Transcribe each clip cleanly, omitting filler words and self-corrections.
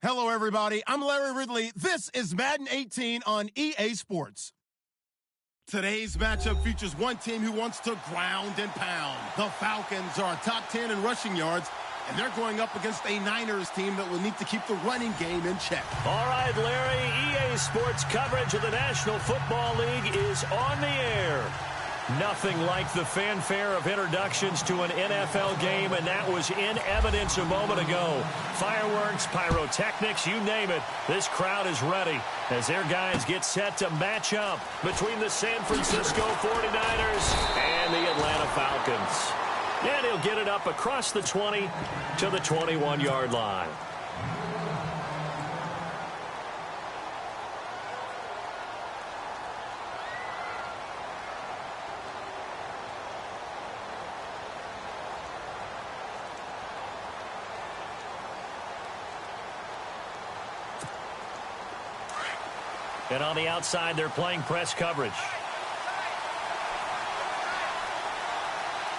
Hello, everybody. I'm Larry Ridley. This is Madden 18 on EA Sports. Today's matchup features one team who wants to ground and pound. The Falcons are top 10 in rushing yards, and they're going up against a Niners team that will need to keep the running game in check. All right, Larry, EA Sports coverage of the National Football League is on the air. Nothing like the fanfare of introductions to an NFL game, and that was in evidence a moment ago. Fireworks, pyrotechnics, you name it. This crowd is ready as their guys get set to match up between the San Francisco 49ers and the Atlanta Falcons. And he'll get it up across the 20 to the 21-yard line. And on the outside, they're playing press coverage.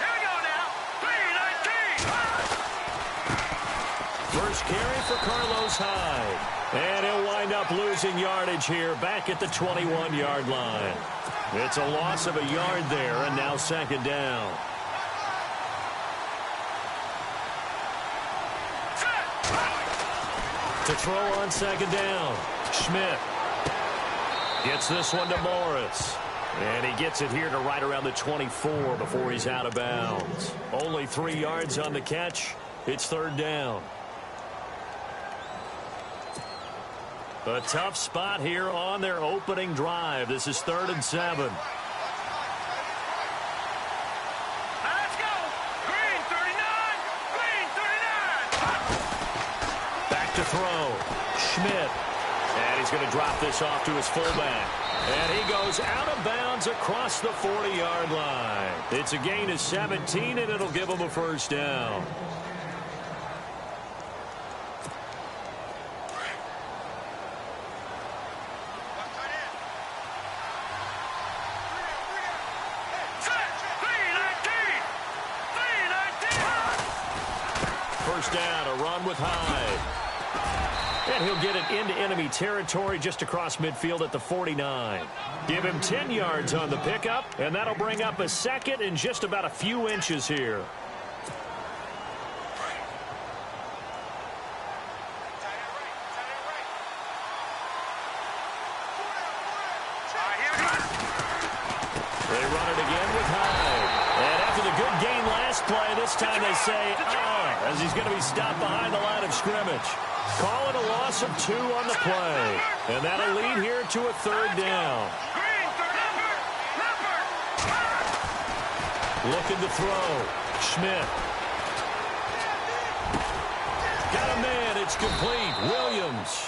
Here we go now. 3-19. First carry for Carlos Hyde. And he'll wind up losing yardage here back at the 21-yard line. It's a loss of a yard there, and now second down. To throw on second down, Schmidt. Gets this one to Morris. And he gets it here to right around the 24 before he's out of bounds. Only 3 yards on the catch. It's third down. A tough spot here on their opening drive. This is 3rd and 7. Let's go. Green 39. Green 39. Back to throw. Schmidt. And he's going to drop this off to his fullback. And he goes out of bounds across the 40-yard line. It's a gain of 17, and it'll give him a first down. First down, a run with Hyde. And he'll get it into enemy territory just across midfield at the 49. Give him 10 yards on the pickup, and that'll bring up a second in just about a few inches here. They run it again with Hyde. And after the good gain last play, this time they say, as he's going to be stopped behind the line of scrimmage. Call it a loss of 2 on the play. And that'll lead here to a third down. Looking to throw. Schmidt. Got a man. It's complete. Williams.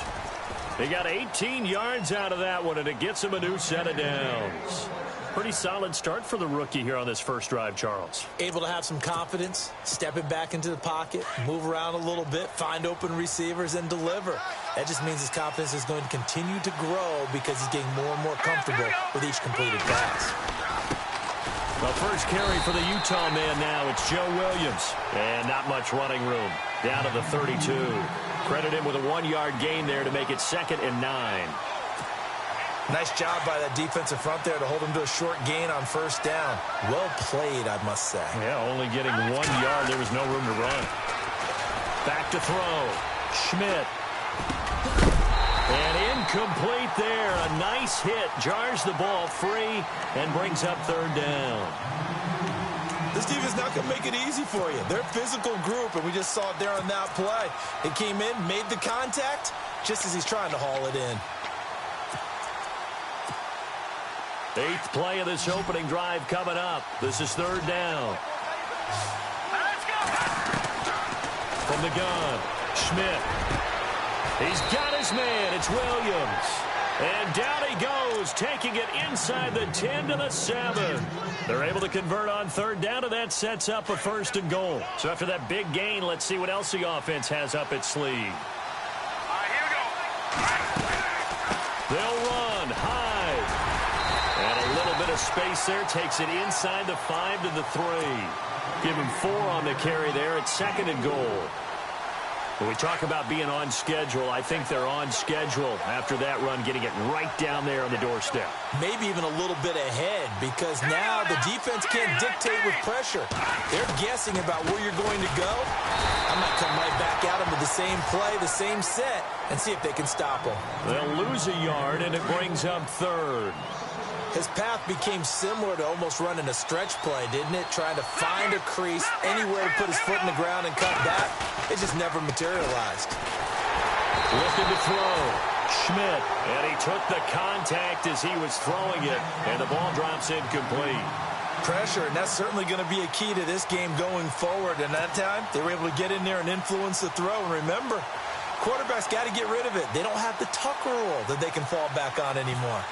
They got 18 yards out of that one, and it gets him a new set of downs. Pretty solid start for the rookie here on this first drive, Charles. Able to have some confidence, stepping back into the pocket, move around a little bit, find open receivers, and deliver. That just means his confidence is going to continue to grow because he's getting more and more comfortable with each completed pass. Well, first carry for the Utah man now. It's Joe Williams. And not much running room. Down to the 32. Credit him with a 1-yard gain there to make it 2nd and 9. Nice job by that defensive front there to hold him to a short gain on first down. Well played, I must say. Yeah, only getting 1 yard. There was no room to run. Back to throw. Schmidt. And incomplete there. A nice hit. Jars the ball free and brings up third down. This defense not going to make it easy for you. They're a physical group, and we just saw it there on that play. It came in, made the contact, just as he's trying to haul it in. 8th play of this opening drive coming up. This is third down. Let's go. From the gun, Schmidt. He's got his man. It's Williams. And down he goes, taking it inside the 10 to the 7. They're able to convert on third down, and that sets up a 1st and goal. So after that big gain, let's see what else the offense has up its sleeve. Here we go. They'll run. Hyde. And a little bit of space there. Takes it inside the 5 to the 3. Give him 4 on the carry there at 2nd and goal. When we talk about being on schedule, I think they're on schedule after that run, getting it right down there on the doorstep. Maybe even a little bit ahead, because now the defense can't dictate with pressure. They're guessing about where you're going to go. I might come right back at them with the same play, the same set, and see if they can stop them. They'll lose a yard, and it brings up third. His path became similar to almost running a stretch play, didn't it? Trying to find a crease, anywhere to put his foot in the ground and cut back. It just never materialized. Looking to throw. Schmidt, and he took the contact as he was throwing it, and the ball drops incomplete. Pressure, and that's certainly going to be a key to this game going forward. And that time, they were able to get in there and influence the throw. And remember, quarterbacks got to get rid of it. They don't have the Tucker rule that they can fall back on anymore.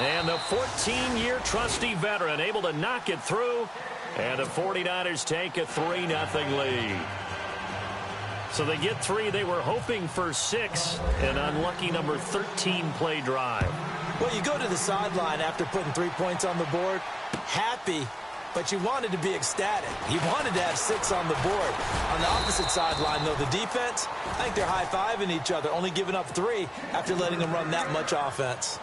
And the 14-year trusty veteran able to knock it through. And the 49ers take a 3-0 lead. So they get 3. They were hoping for 6. An unlucky number 13 play drive. Well, you go to the sideline after putting 3 points on the board, happy, but you wanted to be ecstatic. You wanted to have 6 on the board. On the opposite sideline, though, the defense, I think they're high-fiving each other, only giving up 3 after letting them run that much offense.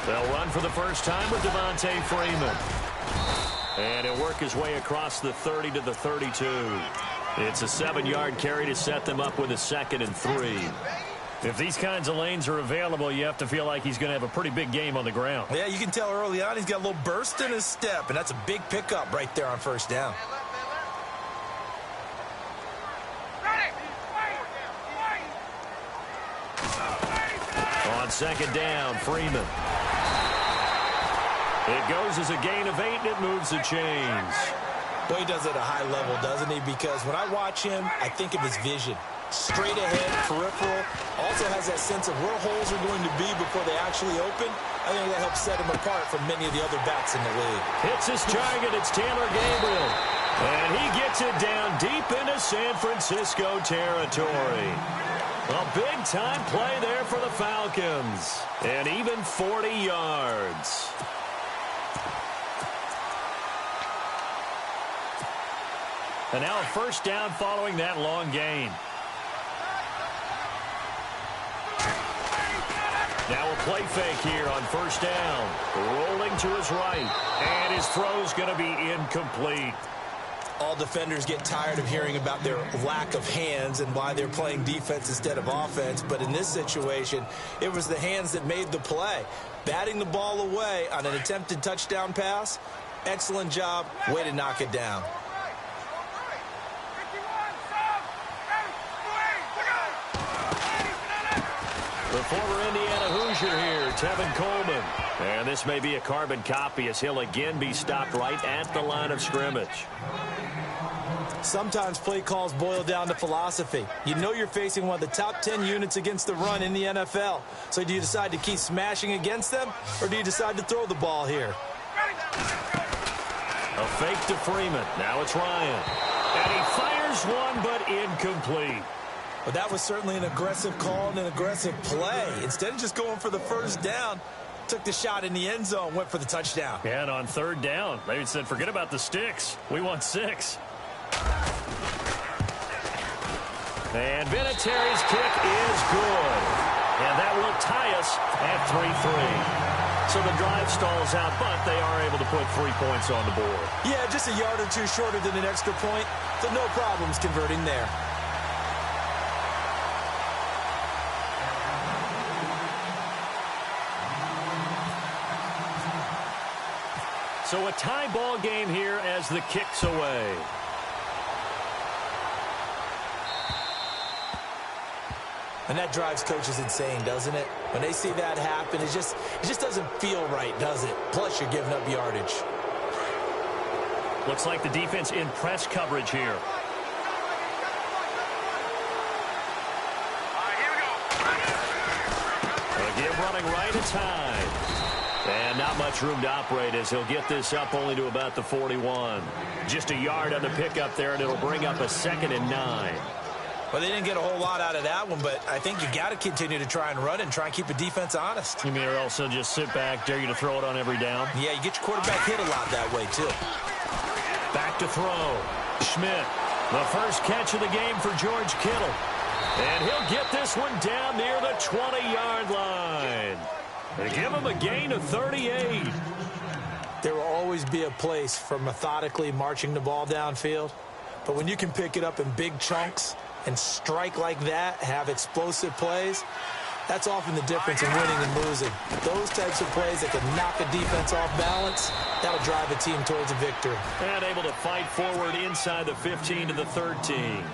They'll run for the first time with Devontae Freeman. And he'll work his way across the 30 to the 32. It's a 7-yard carry to set them up with a 2nd and 3. If these kinds of lanes are available, you have to feel like he's going to have a pretty big game on the ground. Yeah, you can tell early on he's got a little burst in his step, and that's a big pickup right there on first down. On 2nd down, Freeman. It goes as a gain of 8, and it moves the chains. Boy, he does it at a high level, doesn't he? Because when I watch him, I think of his vision. Straight ahead, peripheral. Also has that sense of where holes are going to be before they actually open. I think that helps set him apart from many of the other backs in the league. Hits his target. It's Taylor Gabriel. And he gets it down deep into San Francisco territory. A big-time play there for the Falcons. And even 40 yards. And now a first down following that long gain. Now a play fake here on first down. Rolling to his right. And his throw's going to be incomplete. All defenders get tired of hearing about their lack of hands and why they're playing defense instead of offense. But in this situation, it was the hands that made the play. Batting the ball away on an attempted touchdown pass. Excellent job. Way to knock it down. The former Indiana Hoosier here, Tevin Coleman. And this may be a carbon copy as he'll again be stopped right at the line of scrimmage. Sometimes play calls boil down to philosophy. You know you're facing one of the top 10 units against the run in the NFL. So do you decide to keep smashing against them, or do you decide to throw the ball here? A fake to Freeman. Now it's Ryan. And he fires one, but incomplete. But that was certainly an aggressive call and an aggressive play. Instead of just going for the first down, took the shot in the end zone, went for the touchdown. And on 3rd down, they said, forget about the sticks. We want 6. And Vinatieri's kick is good. And that will tie us at 3-3. So the drive stalls out, but they are able to put 3 points on the board. Yeah, just a yard or two shorter than an extra point. So no problems converting there. So a tie ball game here as the kick's away. And that drives coaches insane, doesn't it? When they see that happen, it just doesn't feel right, does it? Plus, you're giving up yardage. Looks like the defense in press coverage here. drive running right. It's Hyde. And not much room to operate as he'll get this up only to about the 41. Just a yard on the pickup there, and it'll bring up a 2nd and 9. Well, they didn't get a whole lot out of that one, but I think you got to continue to try and run and try and keep the defense honest. You mean or also just sit back, dare you to throw it on every down? Yeah, you get your quarterback hit a lot that way, too. Back to throw. Schmidt, the first catch of the game for George Kittle. And he'll get this one down near the 20-yard line. They give him a gain of 38. There will always be a place for methodically marching the ball downfield. But when you can pick it up in big chunks and strike like that, have explosive plays, that's often the difference in winning and losing. Those types of plays that can knock a defense off balance, that'll drive a team towards a victory. And able to fight forward inside the 15 to the 13.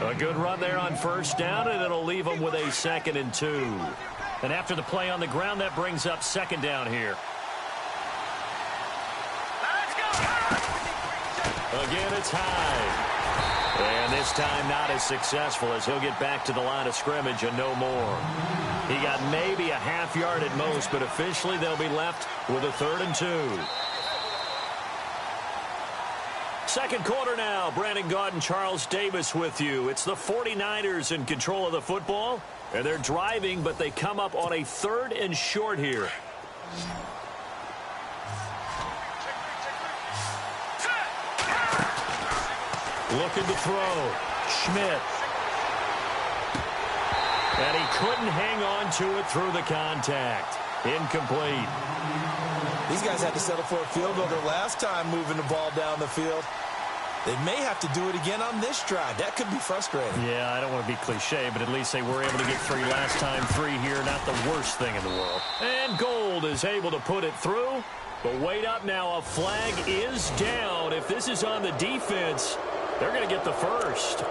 A good run there on first down, and it'll leave them with a 2nd and 2. And after the play on the ground, that brings up 2nd down here. Again, it's Hyde. And this time not as successful as he'll get back to the line of scrimmage and no more. He got maybe a half yard at most, but officially they'll be left with a 3rd and 2. Second quarter now. Brandon Gaudin, Charles Davis with you. It's the 49ers in control of the football. And they're driving, but they come up on a 3rd and short here. Looking to throw. Schmidt. And he couldn't hang on to it through the contact. Incomplete. These guys had to settle for a field goal their last time moving the ball down the field. They may have to do it again on this drive. That could be frustrating. Yeah, I don't want to be cliche, but at least they were able to get 3 last time. 3 here, not the worst thing in the world. And Gold is able to put it through. But wait up now, a flag is down. If this is on the defense, they're going to get the first.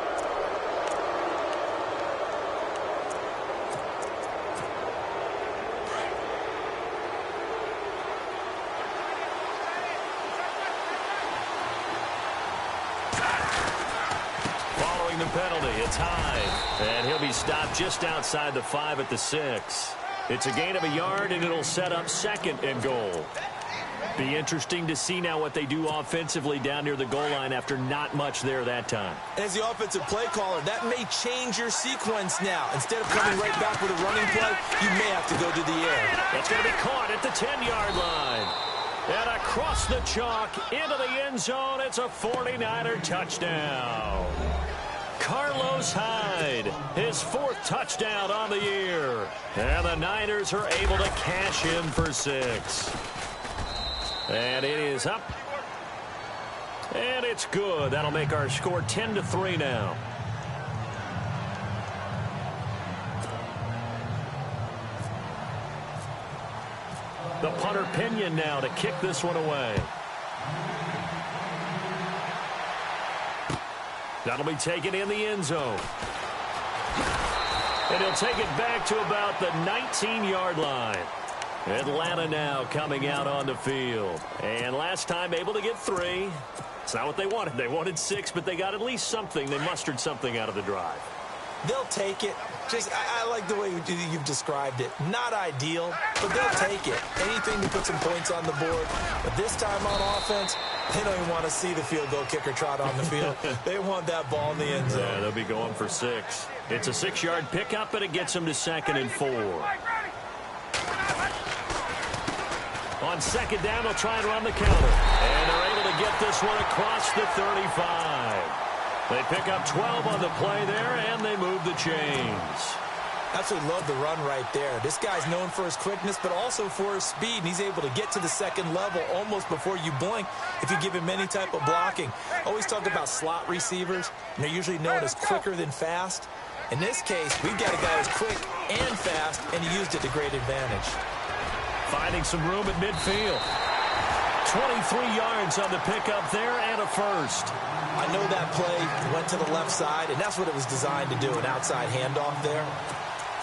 The penalty, it's Hyde, and he'll be stopped just outside the 5 at the 6. It's a gain of a yard, and it'll set up 2nd and goal. Be interesting to see now what they do offensively down near the goal line after not much there that time. As the offensive play caller, that may change your sequence now. Instead of coming right back with a running play, you may have to go to the air. It's going to be caught at the 10-yard line. And across the chalk into the end zone, it's a 49er touchdown. Carlos Hyde, his 4th touchdown on the year. And the Niners are able to cash in for 6. And it is up. And it's good. That'll make our score 10-3 now. The punter Pinion now to kick this one away. That'll be taken in the end zone. And he'll take it back to about the 19-yard line. Atlanta now coming out on the field. And last time able to get 3. It's not what they wanted. They wanted 6, but they got at least something. They mustered something out of the drive. They'll take it. I like the way you've described it. Not ideal, but they'll take it. Anything to put some points on the board. But this time on offense, they don't even want to see the field goal kicker trot on the field. They want that ball in the end zone. Yeah, they'll be going for 6. It's a 6-yard pickup, and it gets them to 2nd and 4. On 2nd down, they'll try and run the counter. And they're able to get this one across the 35. They pick up 12 on the play there, and they move the chains. Absolutely love the run right there. This guy's known for his quickness, but also for his speed, and he's able to get to the 2nd level almost before you blink if you give him any type of blocking. Always talk about slot receivers, and they're usually known as quicker than fast. In this case, we've got a guy who's quick and fast, and he used it to great advantage. Finding some room at midfield. 23 yards on the pickup there and a first. I know that play went to the left side, and that's what it was designed to do, an outside handoff there.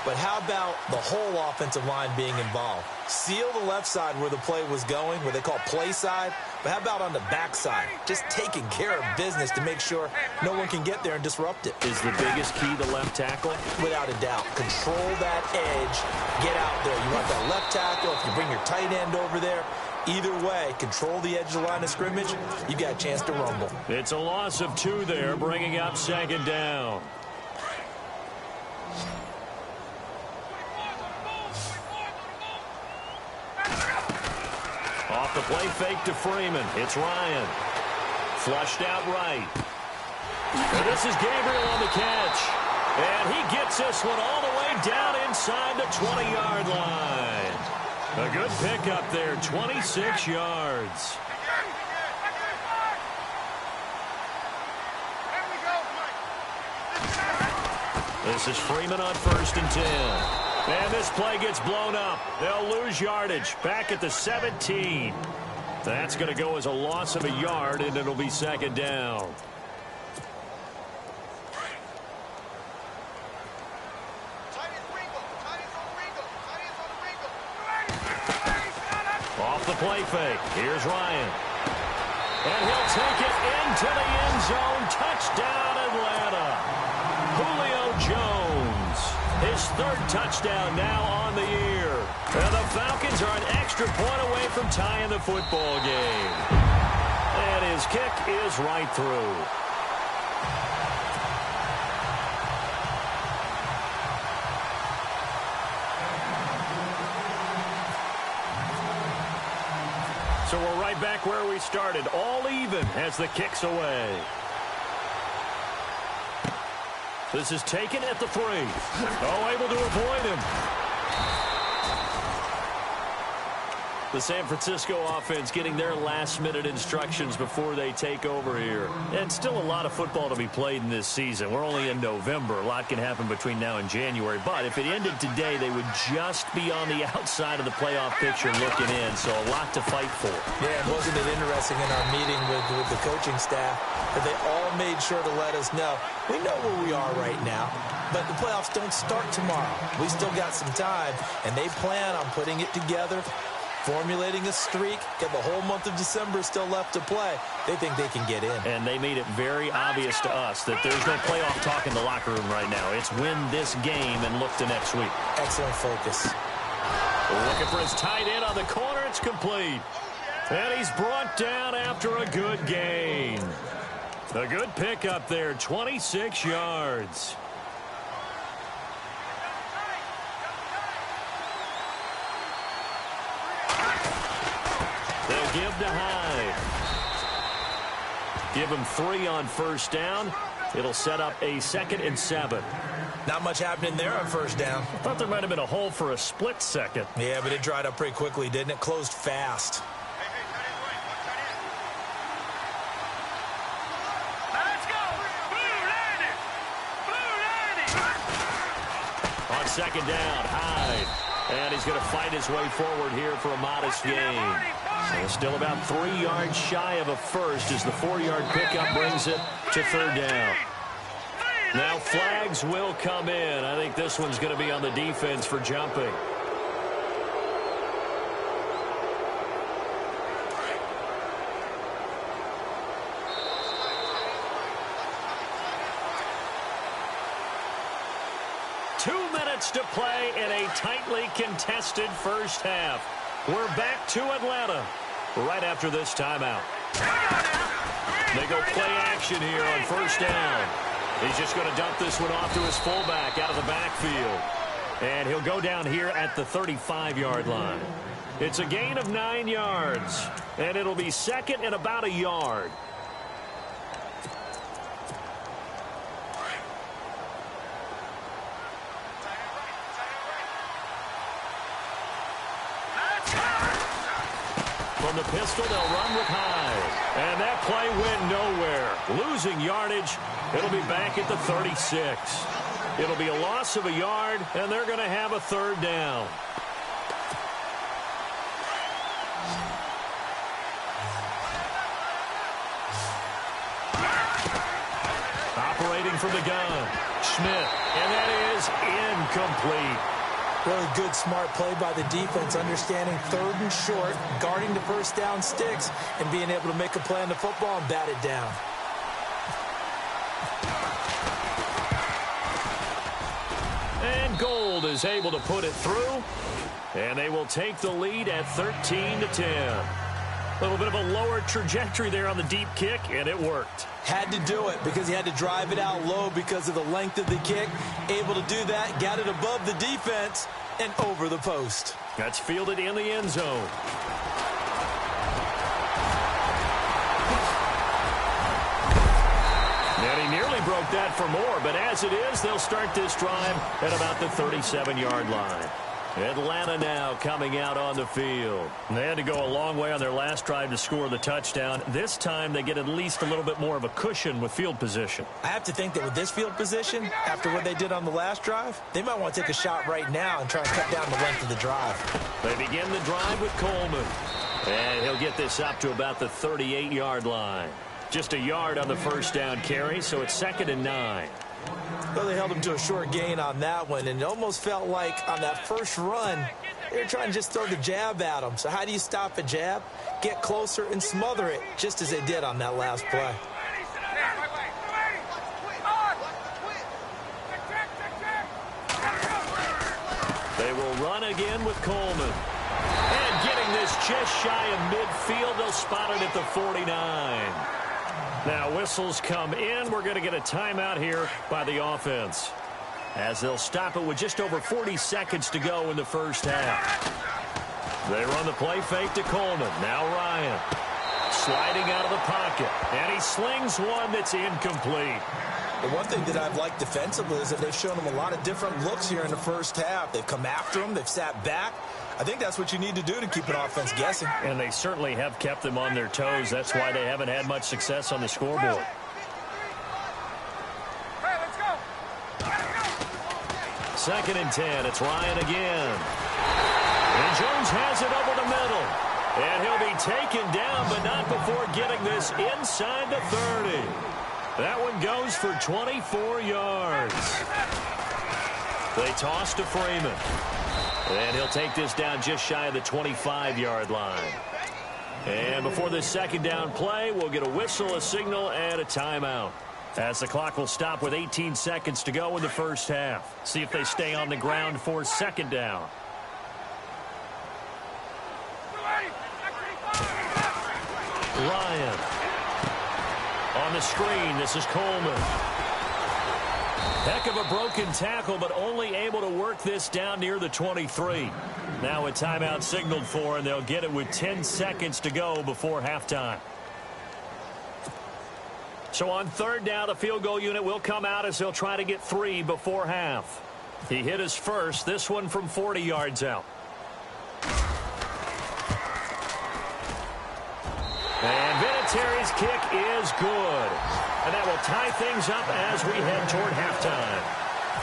But how about the whole offensive line being involved? Seal the left side where the play was going, what they call play side. But how about on the back side? Just taking care of business to make sure no one can get there and disrupt it. Is the biggest key the left tackle? Without a doubt. Control that edge. Get out there. You want that left tackle. If you bring your tight end over there, either way, control the edge of the line of scrimmage, you got a chance to rumble. It's a loss of 2 there, bringing up second down. Off the play fake to Freeman. It's Ryan. Flushed out right. And this is Gabriel on the catch. And he gets this one all the way down inside the 20-yard line. A good pickup there, 26 yards. This is Freeman on 1st and 10. And this play gets blown up. They'll lose yardage back at the 17. That's going to go as a loss of a yard, and it'll be second down. Off the play fake. Here's Ryan. And he'll take it into the end zone. Touchdown, Atlanta. Julio Jones. His 3rd touchdown now on the year. And the Falcons are an extra point away from tying the football game. And his kick is right through. So we're right back where we started. All even as the kick's away. This is taken at the 3. Oh, able to avoid him. The San Francisco offense getting their last-minute instructions before they take over here. And still a lot of football to be played in this season. We're only in November. A lot can happen between now and January. But if it ended today, they would just be on the outside of the playoff picture looking in. So a lot to fight for. Yeah, and wasn't it interesting in our meeting with the coaching staff that they all made sure to let us know, we know where we are right now, but the playoffs don't start tomorrow. We still got some time, and they plan on putting it together, formulating a streak, get the whole month of December still left to play. They think they can get in. And they made it very obvious to us that there's no playoff talk in the locker room right now. It's win this game and look to next week. Excellent focus. Looking for his tight end on the corner. It's complete. And he's brought down after a good gain. A good pickup there, 26 yards. They'll give to Hyde. Give him 3 on 1st down. It'll set up a 2nd and 7. Not much happening there on 1st down. I thought there might have been a hole for a split second. Yeah, but it dried up pretty quickly, didn't it? Closed fast. On 2nd down, Hyde. And he's going to fight his way forward here for a modest gain. So still about 3 yards shy of a first as the 4-yard pickup brings it to 3rd down. Now flags will come in. I think this one's going to be on the defense for jumping. To play in a tightly contested first half. We're back to Atlanta right after this timeout. They go play action here on 1st down. He's just going to dump this one off to his fullback out of the backfield. And he'll go down here at the 35-yard line. It's a gain of 9 yards. And it'll be 2nd and about a yard. From the pistol, they'll run with Hyde. And that play went nowhere. Losing yardage. It'll be back at the 36. It'll be a loss of a yard, and they're going to have a 3rd down. waiting from the gun. Schmidt, and that is incomplete. Really good, smart play by the defense, understanding 3rd and short, guarding the first down sticks, and being able to make a play on the football and bat it down. And Gold is able to put it through, and they will take the lead at 13-10. A little bit of a lower trajectory there on the deep kick, and it worked. Had to do it because he had to drive it out low because of the length of the kick. Able to do that, got it above the defense and over the post. That's fielded in the end zone. And he nearly broke that for more, but as it is, they'll start this drive at about the 37-yard line. Atlanta now coming out on the field. They had to go a long way on their last drive to score the touchdown. This time they get at least a little bit more of a cushion with field position. I have to think that with this field position, after what they did on the last drive, they might want to take a shot right now and try and cut down the length of the drive. They begin the drive with Coleman. And he'll get this up to about the 38-yard line. Just a yard on the first down carry, so it's 2nd and 9. Well, they held him to a short gain on that one, and it almost felt like on that first run, they were trying to just throw the jab at him. So how do you stop a jab? Get closer and smother it, just as they did on that last play. They will run again with Coleman. And getting this just shy of midfield, they'll spot it at the 49. Now whistles come in. We're going to get a timeout here by the offense, as they'll stop it with just over 40 seconds to go in the first half. They run the play fake to Coleman. Now Ryan sliding out of the pocket, and he slings one that's incomplete. The one thing that I've liked defensively is that they've shown him a lot of different looks here in the first half. They've come after him. They've sat back. I think that's what you need to do to keep an offense guessing. And they certainly have kept them on their toes. That's why they haven't had much success on the scoreboard. Hey, let's go. 2nd and 10. It's Ryan again. And Jones has it over the middle. And he'll be taken down, but not before getting this inside the 30. That one goes for 24 yards. They toss to Freeman. And he'll take this down just shy of the 25-yard line. And before this second down play, we'll get a whistle, a signal, and a timeout, as the clock will stop with 18 seconds to go in the first half. See if they stay on the ground for 2nd down. Ryan. On the screen, this is Coleman. Heck of a broken tackle, but only able to work this down near the 23. Now a timeout signaled for, and they'll get it with 10 seconds to go before halftime. So on 3rd down, the field goal unit will come out as they'll try to get 3 before half. He hit his first, this one from 40 yards out. And Vinatieri's kick is good. And that will tie things up as we head toward halftime.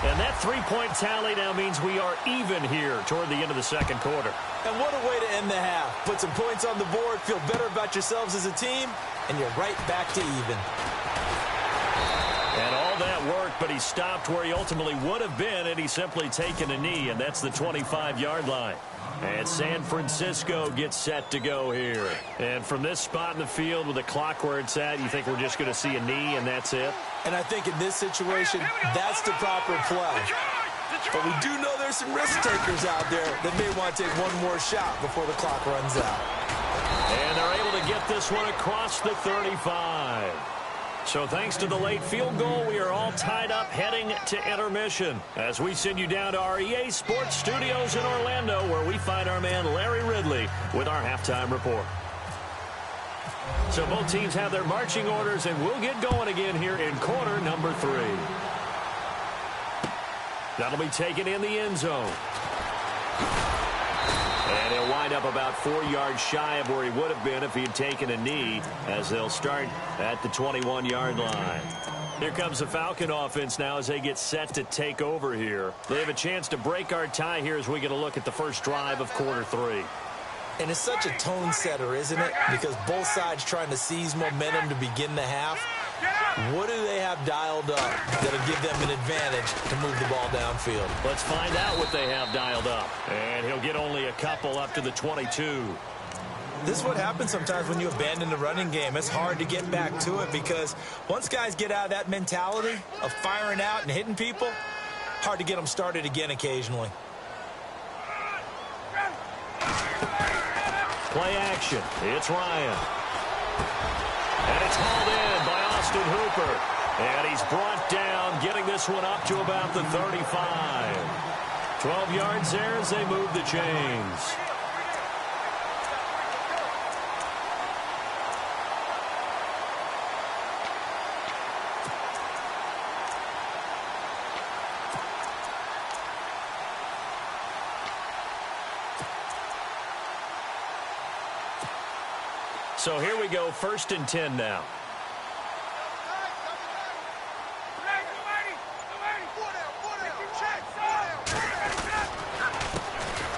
And that 3-point tally now means we are even here toward the end of the second quarter. And what a way to end the half. Put some points on the board, feel better about yourselves as a team, and you're right back to even. And all that worked, but he stopped where he ultimately would have been had he simply taken a knee, and that's the 25-yard line. And San Francisco gets set to go here. And from this spot in the field with the clock where it's at, you think we're just going to see a knee and that's it? And I think in this situation, that's the proper play. But we do know there's some risk takers out there that may want to take one more shot before the clock runs out. And they're able to get this one across the 35. So thanks to the late field goal, we are all tied up heading to intermission as we send you down to our EA Sports Studios in Orlando, where we find our man Larry Ridley with our halftime report. So both teams have their marching orders, and we'll get going again here in quarter number 3. That'll be taken in the end zone. And he'll wind up about 4 yards shy of where he would have been if he had taken a knee, as they'll start at the 21-yard line. Here comes the Falcon offense now as they get set to take over here. They have a chance to break our tie here as we get a look at the first drive of quarter 3. And it's such a tone setter, isn't it? Because both sides trying to seize momentum to begin the half. What do they have dialed up that'll give them an advantage to move the ball downfield? Let's find out what they have dialed up. And he'll get only a couple up to the 22. This is what happens sometimes when you abandon the running game. It's hard to get back to it because once guys get out of that mentality of firing out and hitting people, hard to get them started again occasionally. Play action. It's Ryan. And it's hauled in by Austin Hooper. And he's brought down, getting this one up to about the 35. 12 yards there as they move the chains. So here we go, 1st and 10 now.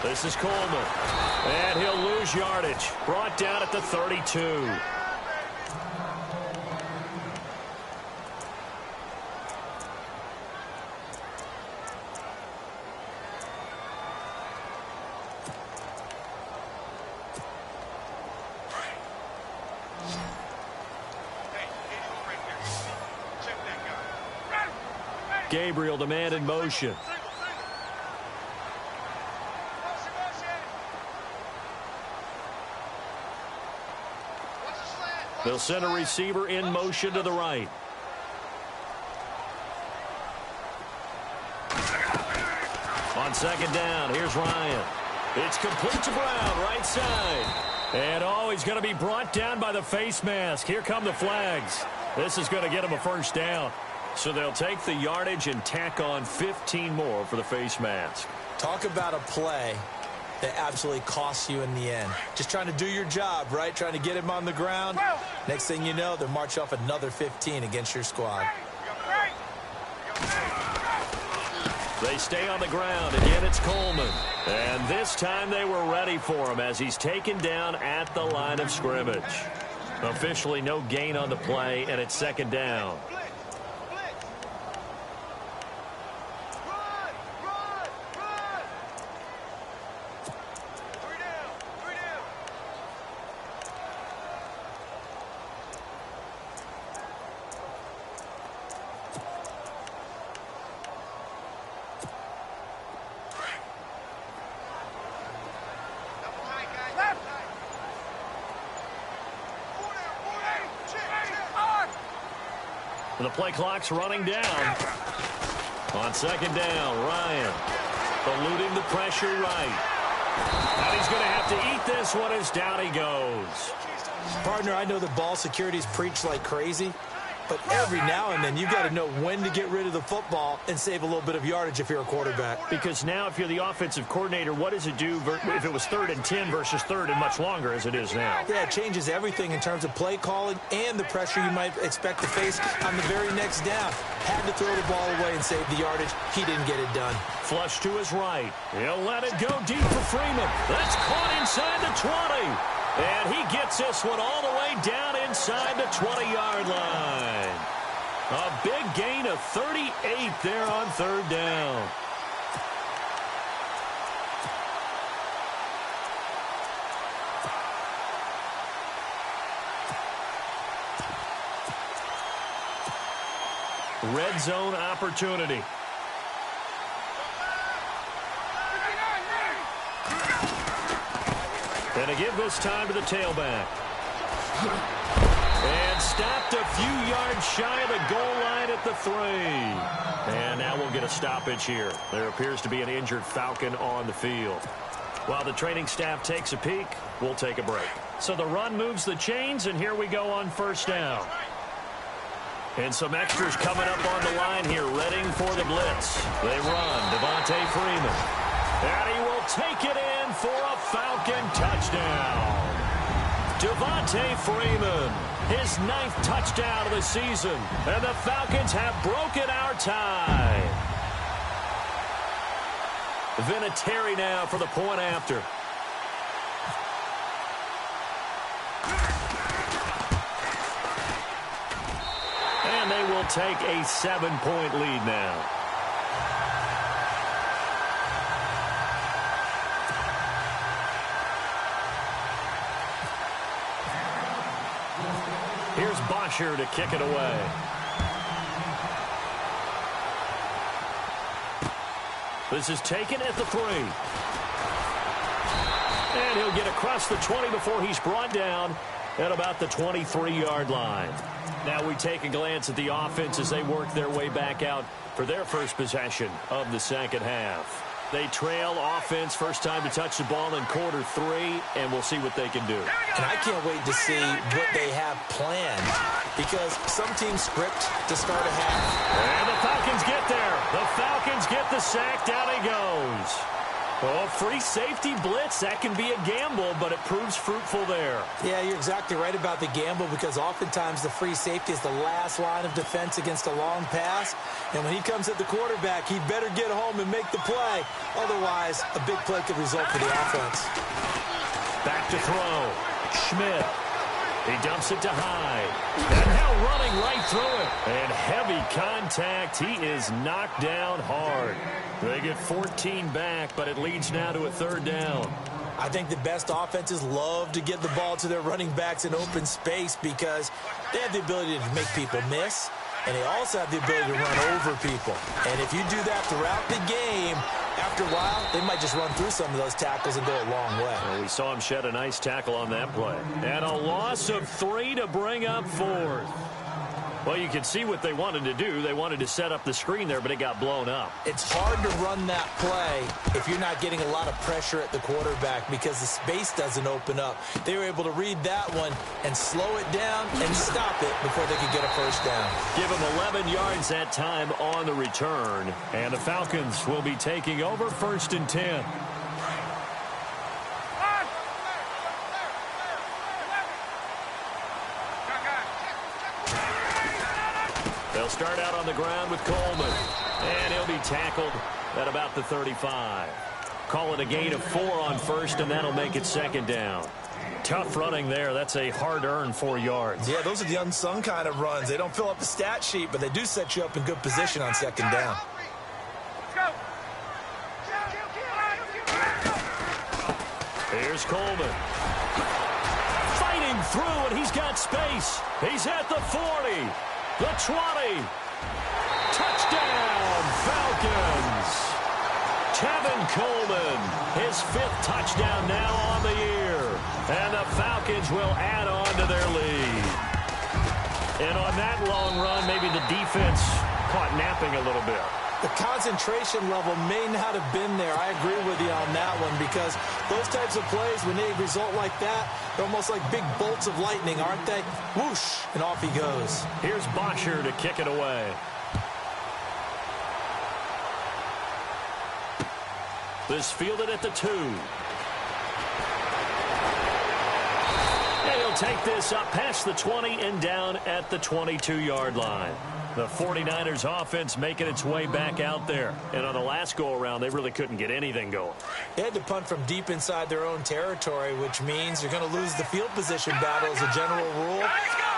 This is Coleman. And he'll lose yardage. Brought down at the 32. Gabriel, the man in motion. They'll send a receiver in motion to the right. On 2nd down, here's Ryan. It's complete to Brown, right side. And he's going to be brought down by the face mask. Here come the flags. This is going to get him a 1st down. So they'll take the yardage and tack on 15 more for the face mask. Talk about a play that absolutely costs you in the end. Just trying to do your job, right? Trying to get him on the ground. Next thing you know, they'll march off another 15 against your squad. They stay on the ground. Again, it's Coleman. And this time they were ready for him as he's taken down at the line of scrimmage. Officially no gain on the play, and it's 2nd down. The play clock's running down. On 2nd down, Ryan eluding the pressure right. And he's going to have to eat this one as down he goes. Partner, I know the ball security's preached like crazy, but every now and then you've got to know when to get rid of the football and save a little bit of yardage if you're a quarterback. Because now if you're the offensive coordinator, what does it do if it was 3rd and 10 versus 3rd and much longer as it is now? Yeah, it changes everything in terms of play calling and the pressure you might expect to face on the very next down. Had to throw the ball away and save the yardage. He didn't get it done. Flush to his right. He'll let it go deep for Freeman. That's caught inside the 20. And he gets this one all the way down inside the 20-yard line. A big gain of 38 there on 3rd down. Red zone opportunity. And to give this time to the tailback. And stopped a few yards shy of the goal line at the 3. And now we'll get a stoppage here. There appears to be an injured Falcon on the field. While the training staff takes a peek, we'll take a break. So the run moves the chains, and here we go on 1st down. And some extras coming up on the line here, readying for the blitz. They run, Devontae Freeman. And he will take it in for a Falcon touchdown. Devontae Freeman, his 9th touchdown of the season. And the Falcons have broken our tie. Vinatieri now for the point after. take a 7-point lead now. Here's Bosher to kick it away. This is taken at the 3. And he'll get across the 20 before he's brought down at about the 23-yard line. Now we take a glance at the offense as they work their way back out for their first possession of the second half. They trail offense, first time to touch the ball in quarter 3, and we'll see what they can do. And I can't wait to see what they have planned, because some teams script to start a half. And the Falcons get there. The Falcons get the sack. Down he goes. Oh, free safety blitz. That can be a gamble, but it proves fruitful there. Yeah, you're exactly right about the gamble, because oftentimes the free safety is the last line of defense against a long pass. And when he comes at the quarterback, he'd better get home and make the play. Otherwise, a big play could result for the offense. Back to throw. Schmidt. He dumps it to Hyde. And now running right through it. And heavy contact. He is knocked down hard. They get 14 back, but it leads now to a 3rd down. I think the best offenses love to get the ball to their running backs in open space, because they have the ability to make people miss, and they also have the ability to run over people. And if you do that throughout the game, after a while, they might just run through some of those tackles and go a long way. Well, we saw him shed a nice tackle on that play. And a loss of 3 to bring up 4th. Well, you can see what they wanted to do. They wanted to set up the screen there, but it got blown up. It's hard to run that play if you're not getting a lot of pressure at the quarterback, because the space doesn't open up. They were able to read that one and slow it down and stop it before they could get a first down. Give them 11 yards that time on the return. And the Falcons will be taking over 1st and 10. They'll start out on the ground with Coleman. And he'll be tackled at about the 35. Call it a gain of 4 on 1st, and that'll make it 2nd down. Tough running there. That's a hard-earned 4 yards. Yeah, those are the unsung kind of runs. They don't fill up the stat sheet, but they do set you up in good position on 2nd down. Here's Coleman. Fighting through, and he's got space. He's at the 40. The 20. Touchdown, Falcons. Tevin Coleman, his 5th touchdown now on the year. And the Falcons will add on to their lead. And on that long run, maybe the defense caught napping a little bit. The concentration level may not have been there. I agree with you on that one, because those types of plays, when they result like that, they're almost like big bolts of lightning, aren't they? Whoosh, and off he goes. Here's Bosher to kick it away. This fielded at the 2. And he'll take this up past the 20 and down at the 22-yard line. The 49ers offense making its way back out there. And on the last go-around, they really couldn't get anything going. They had to punt from deep inside their own territory, which means you're going to lose the field position battle as a general rule.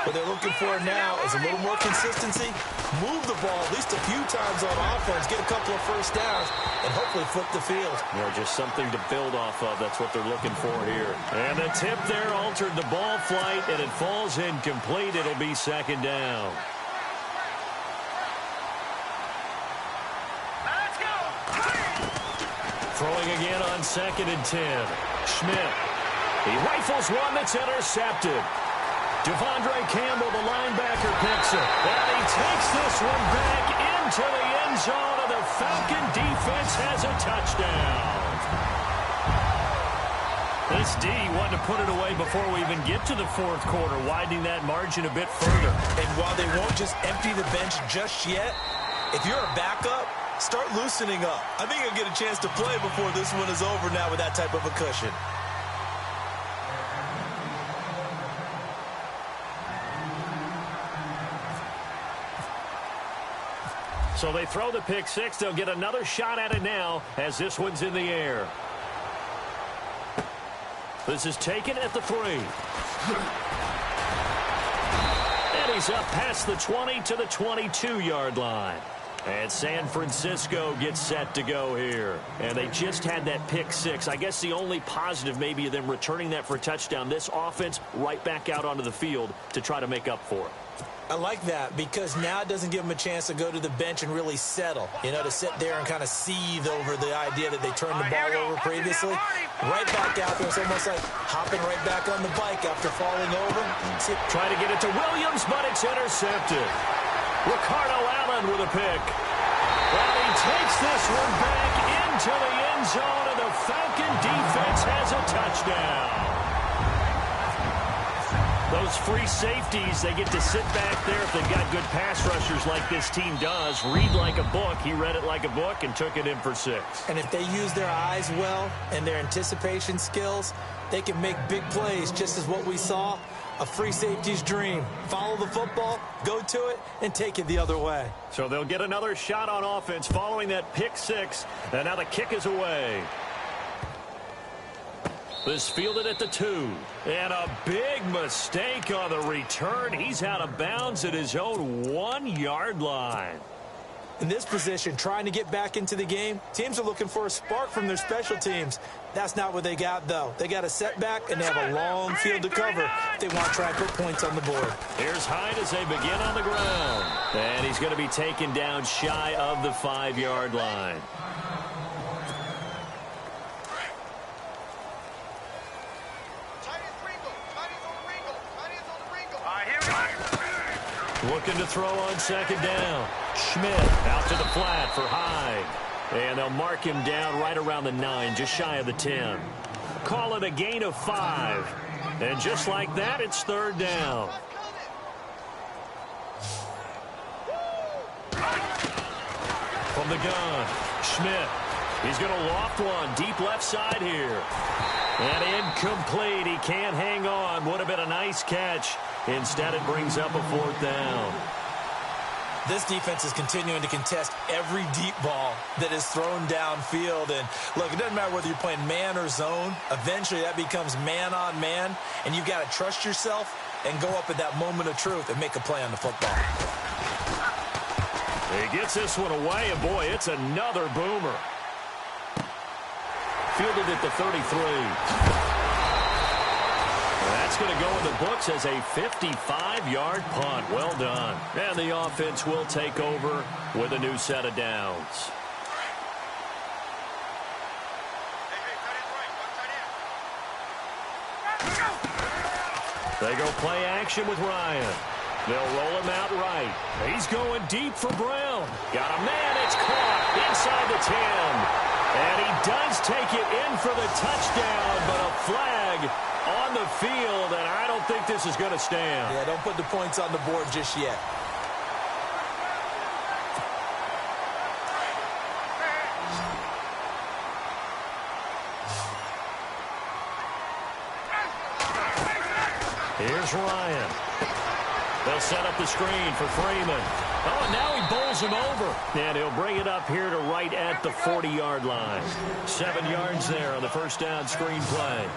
What they're looking for now is a little more consistency, move the ball at least a few times on offense, get a couple of first downs, and hopefully flip the field. You know, just something to build off of. That's what they're looking for here. And the tip there altered the ball flight, and it falls incomplete. It'll be 2nd down. Throwing again on 2nd and 10. Schmidt. He rifles one that's intercepted. Devondre Campbell, the linebacker, picks it. And he takes this one back into the end zone, and the Falcon defense has a touchdown. This D wanted to put it away before we even get to the 4th quarter, widening that margin a bit further. And while they won't just empty the bench just yet, if you're a backup, start loosening up. I think you'll get a chance to play before this one is over now with that type of a cushion. So they throw the pick 6. They'll get another shot at it now as this one's in the air. This is taken at the 3. And he carries up past the 20 to the 22-yard line. And San Francisco gets set to go here. And they just had that pick six. I guess the only positive maybe of them returning that for a touchdown. This offense right back out onto the field to try to make up for it. I like that because now it doesn't give them a chance to go to the bench and really settle. You know, to sit there and kind of seethe over the idea that they turned the ball over previously. Right back out there. It's almost like hopping right back on the bike after falling over. Try to get it to Williams, but it's intercepted. Ricardo Allen with a pick. Well, he takes this one back into the end zone, and the Falcon defense has a touchdown. Those free safeties, they get to sit back there if they've got good pass rushers like this team does. Read like a book. He read it like a book and took it in for 6. And if they use their eyes well and their anticipation skills, they can make big plays, just as what we saw. A free safety's dream. Follow the football, go to it, and take it the other way. So they'll get another shot on offense following that pick 6. And now the kick is away. This fielded at the 2. And a big mistake on the return. He's out of bounds at his own 1-yard line. In this position, trying to get back into the game, teams are looking for a spark from their special teams. That's not what they got, though. They got a setback, and they have a long field to cover if they want to try and put points on the board. Here's Hyde as they begin on the ground. And he's going to be taken down shy of the 5-yard line. Looking to throw on 2nd down. Schmidt out to the flat for Hyde. And they'll mark him down right around the 9, just shy of the 10. Call it a gain of 5. And just like that, it's 3rd down. From the gun, Schmidt. He's going to loft one deep left side here. And incomplete. He can't hang on. Would have been a nice catch. Instead, it brings up a 4th down. This defense is continuing to contest every deep ball that is thrown downfield. And, look, it doesn't matter whether you're playing man or zone. Eventually, that becomes man on man. And you've got to trust yourself and go up at that moment of truth and make a play on the football. He gets this one away, and, boy, it's another boomer. Fielded at the 33. That's going to go in the books as a 55-yard punt. Well done. And the offense will take over with a new set of downs. They go play action with Ryan. They'll roll him out right. He's going deep for Brown. Got a man. It's caught inside the 10. And he does take it in for the touchdown, but a flag on the field, and I don't think this is going to stand. Yeah, don't put the points on the board just yet. Here's Ryan. They'll set up the screen for Freeman. Oh, and now he bowls him over. And he'll bring it up here to right at the 40-yard line. 7 yards there on the first down screen play.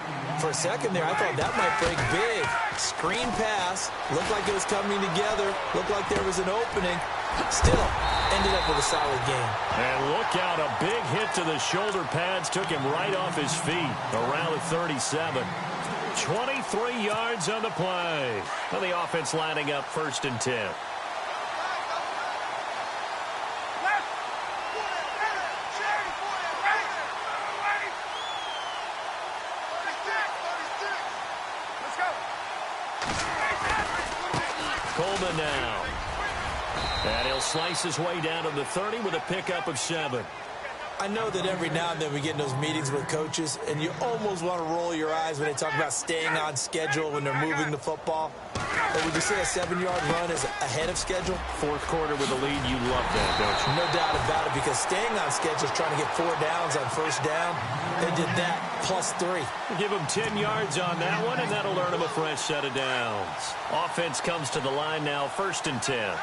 For a second there, I thought that might break big. Screen pass. Looked like it was coming together. Looked like there was an opening. Still, ended up with a solid game. And look out, a big hit to the shoulder pads. Took him right off his feet around the 37. 23 yards on the play. Well, the offense lining up 1st and 10. Coleman now. And he'll slice his way down to the 30 with a pickup of 7. I know that every now and then we get in those meetings with coaches, and you almost want to roll your eyes when they talk about staying on schedule when they're moving the football. But would you say a 7-yard run is ahead of schedule? 4th quarter with a lead, you love that, don't you? No doubt about it, because staying on schedule is trying to get 4 downs on 1st down. They did that plus 3. Give them 10 yards on that one, and that'll earn them a fresh set of downs. Offense comes to the line now, 1st and 10.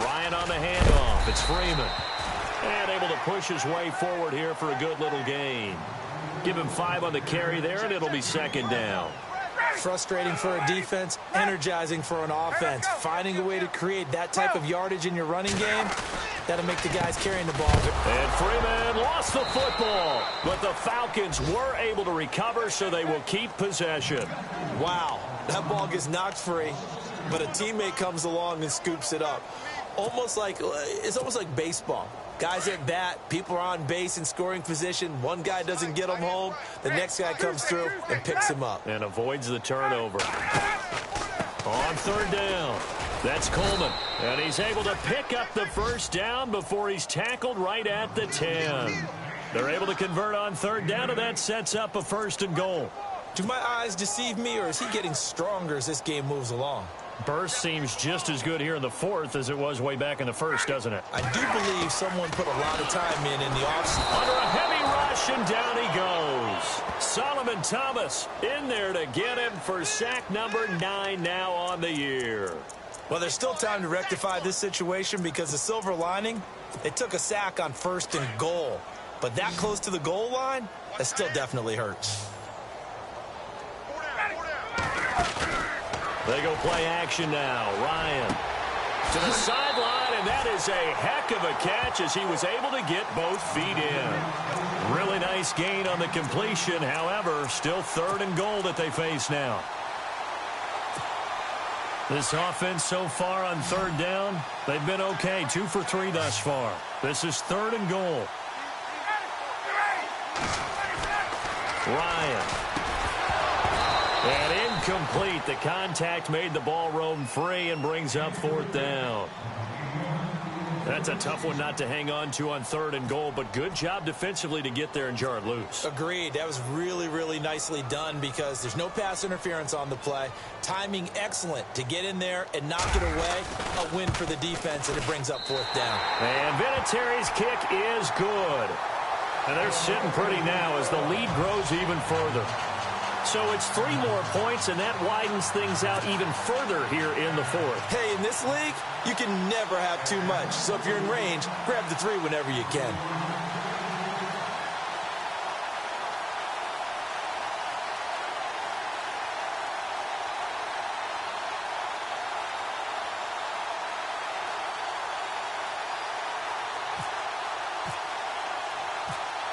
Ryan on the handoff. It's Freeman. And able to push his way forward here for a good little gain. Give him 5 on the carry there, and it'll be second down. Frustrating for a defense, energizing for an offense. Finding a way to create that type of yardage in your running game, that'll make the guys carrying the ball. And Freeman lost the football, but the Falcons were able to recover, so they will keep possession. Wow, that ball gets knocked free, but a teammate comes along and scoops it up. It's almost like baseball. Guys at bat, people are on base in scoring position. One guy doesn't get him home. The next guy comes through and picks him up. And avoids the turnover. On third down, that's Coleman. And he's able to pick up the first down before he's tackled right at the 10. They're able to convert on third down, and that sets up a 1st and goal. Do my eyes deceive me, or is he getting stronger as this game moves along? Burst seems just as good here in the 4th as it was way back in the 1st, doesn't it? I do believe someone put a lot of time in the offseason. Under a heavy rush, and down he goes. Solomon Thomas in there to get him for sack number 9 now on the year. Well, there's still time to rectify this situation because the silver lining, they took a sack on 1st and goal. But that close to the goal line, that still definitely hurts. They go play action now. Ryan to the sideline, and that is a heck of a catch as he was able to get both feet in. Really nice gain on the completion. However, still 3rd and goal that they face now. This offense so far on 3rd down, they've been okay. 2 for 3 thus far. This is 3rd and goal. Ryan. And incomplete. The contact made the ball roam free and brings up 4th down. That's a tough one not to hang on to on 3rd and goal, but good job defensively to get there and jar it loose. Agreed. That was really, really nicely done because there's no pass interference on the play. Timing excellent to get in there and knock it away. A win for the defense, and it brings up 4th down. And Vinatieri's kick is good. And they're sitting pretty now as the lead grows even further. So it's 3 more points, and that widens things out even further here in the 4th. Hey, in this league, you can never have too much. So if you're in range, grab the 3 whenever you can.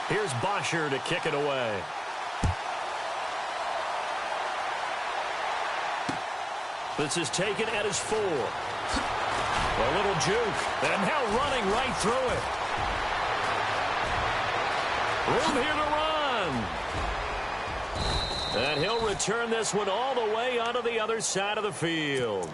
Here's Bosher to kick it away. This is taken at his 4. A little juke. And now running right through it. Room here to run. And he'll return this one all the way onto the other side of the field.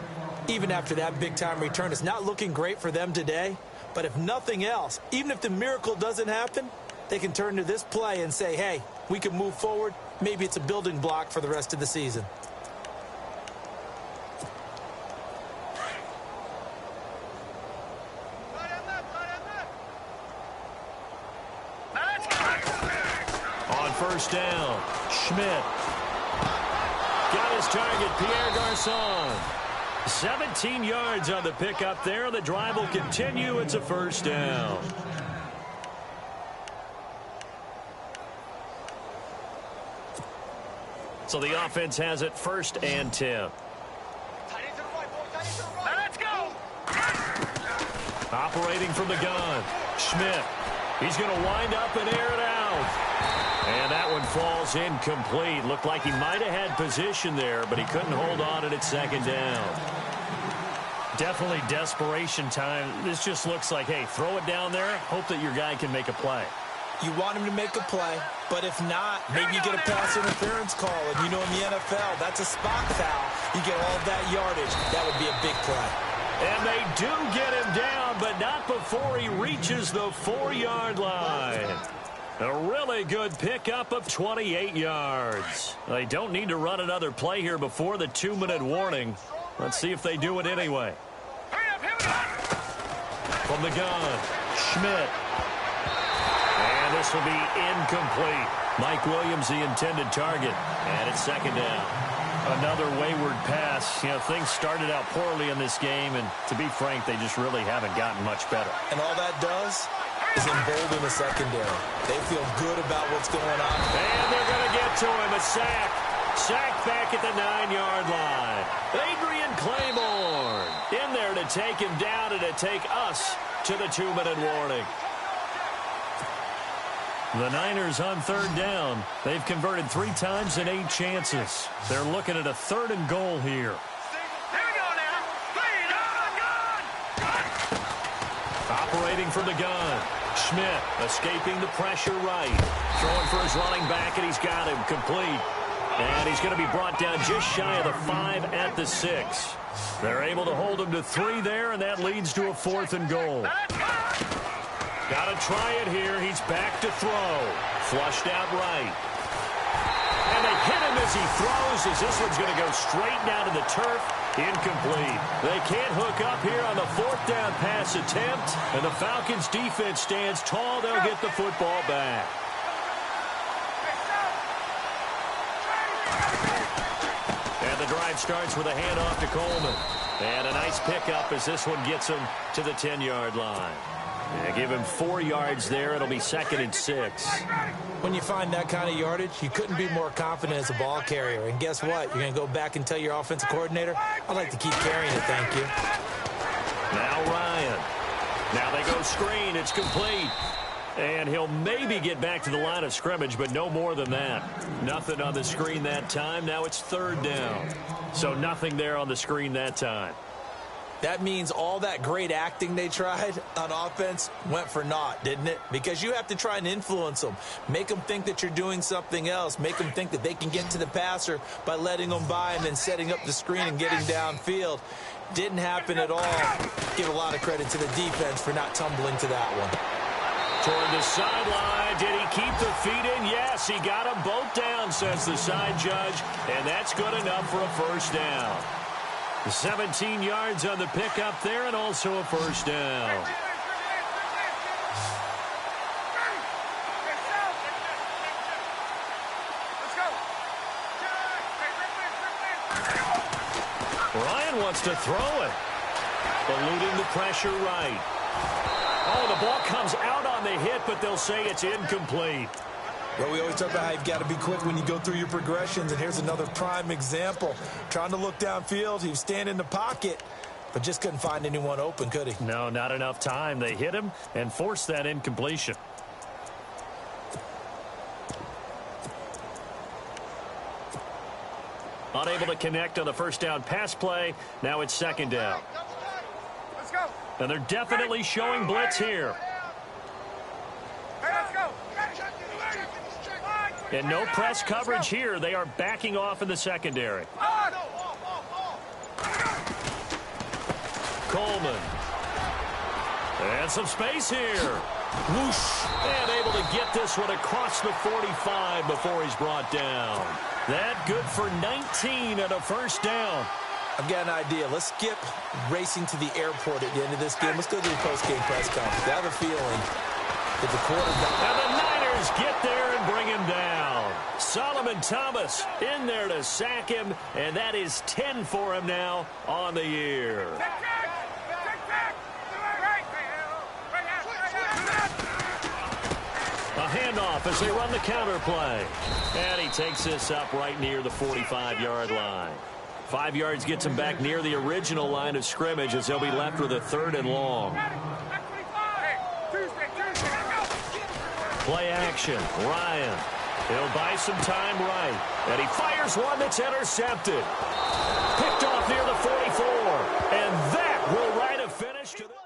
Even after that big-time return, it's not looking great for them today. But if nothing else, even if the miracle doesn't happen, they can turn to this play and say, hey, we can move forward. Maybe it's a building block for the rest of the season. On 1st down, Schmidt. Got his target, Pierre Garçon. 17 yards on the pickup there. The drive will continue. It's a 1st down. So the offense has it 1st and 10. Let's go. Operating from the gun, Schmidt. He's going to wind up and air it out. And that one falls incomplete. Looked like he might have had position there, but he couldn't hold on at 2nd down. Definitely desperation time. This just looks like, hey, throw it down there, hope that your guy can make a play. You want him to make a play, but if not, maybe you get a pass interference call. And you know in the NFL, that's a spot foul. You get all of that yardage. That would be a big play. And they do get him down, but not before he reaches the 4-yard line. A really good pickup of 28 yards. They don't need to run another play here before the 2-minute warning. Let's see if they do it anyway. From the gun, Schmidt. And this will be incomplete. Mike Williams, the intended target. And it's 2nd down. Another wayward pass. You know, things started out poorly in this game, and to be frank, they just really haven't gotten much better. And all that does, is embolden the secondary. They feel good about what's going on. And they're going to get to him. A sack. Sack back at the 9-yard line. Adrian Claiborne in there to take him down and to take us to the 2-minute warning. The Niners on 3rd down. They've converted 3 times in 8 chances. They're looking at a 3rd and goal here. Operating from the gun. Schmidt escaping the pressure right. Throwing for his running back, and he's got him complete. And he's going to be brought down just shy of the 5 at the 6. They're able to hold him to 3 there, and that leads to a 4th and goal. Got to try it here. He's back to throw. Flushed out right. And they hit him as he throws, as this one's going to go straight down to the turf. Incomplete. They can't hook up here on the 4th down pass attempt, and the Falcons defense stands tall. They'll get the football back. And the drive starts with a handoff to Coleman. And a nice pickup as this one gets him to the 10-yard line. Yeah, give him 4 yards there. It'll be 2nd and 6. When you find that kind of yardage, you couldn't be more confident as a ball carrier. And guess what? You're going to go back and tell your offensive coordinator, I'd like to keep carrying it, thank you. Now Ryan. Now they go screen. It's complete. And he'll maybe get back to the line of scrimmage, but no more than that. Nothing on the screen that time. Now it's 3rd down. So nothing there on the screen that time. That means all that great acting they tried on offense went for naught, didn't it? Because you have to try and influence them. Make them think that you're doing something else. Make them think that they can get to the passer by letting them by and then setting up the screen and getting downfield. Didn't happen at all. Give a lot of credit to the defense for not tumbling to that one. Toward the sideline. Did he keep the feet in? Yes, he got them both down, says the side judge. And that's good enough for a 1st down. 17 yards on the pickup there, and also a 1st down. Ryan wants to throw it. Eluding the pressure right. Oh, the ball comes out on the hit, but they'll say it's incomplete. Well, we always talk about how you've got to be quick when you go through your progressions, and here's another prime example. Trying to look downfield, he was standing in the pocket, but just couldn't find anyone open, could he? No, not enough time. They hit him and forced that incompletion. Unable to connect on the 1st down pass play. Now it's 2nd down. Let's go. And they're definitely showing blitz here. Hey, let's go. And no press coverage here. They are backing off in the secondary. Coleman. And some space here. Whoosh. And able to get this one across the 45 before he's brought down. That good for 19 and a 1st down. I've got an idea. Let's skip racing to the airport at the end of this game. Let's go to the post-game press conference. I have a feeling that the quarterback... And the Niners get there and bring him down. Solomon Thomas in there to sack him, and that is 10 for him now on the year. A handoff as they run the counter play. And he takes this up right near the 45-yard line. 5 yards gets him back near the original line of scrimmage as they'll be left with a 3rd and long. Play action. Ryan. He'll buy some time right. And he fires one that's intercepted. Picked off near the 44. And that will write a finish to the...